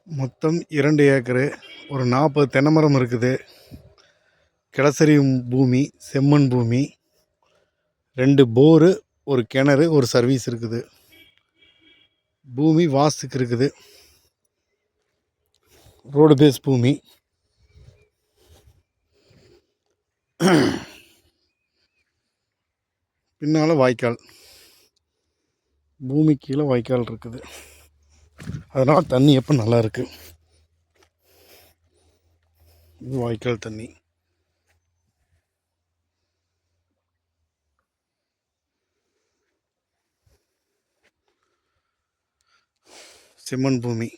மொத்தம் 2 ஏக்கரு. ஒரு 40 தென்னை மரம் இருக்குது. கிளசரி பூமி, செம்மண் பூமி, 2 போரு, ஒரு கிணறு, ஒரு சர்வீஸ் இருக்குது. பூமி வாஸ்துக்கு இருக்குது. ரோடு பேஸ் பூமி. பின்னால் வாய்க்கால், பூமி கீழே வாய்க்கால் இருக்குது. அதனால் தண்ணி எப்போ நல்லா இருக்குது. இது வாய்க்கால் தண்ணி. செம்மண் பூமி.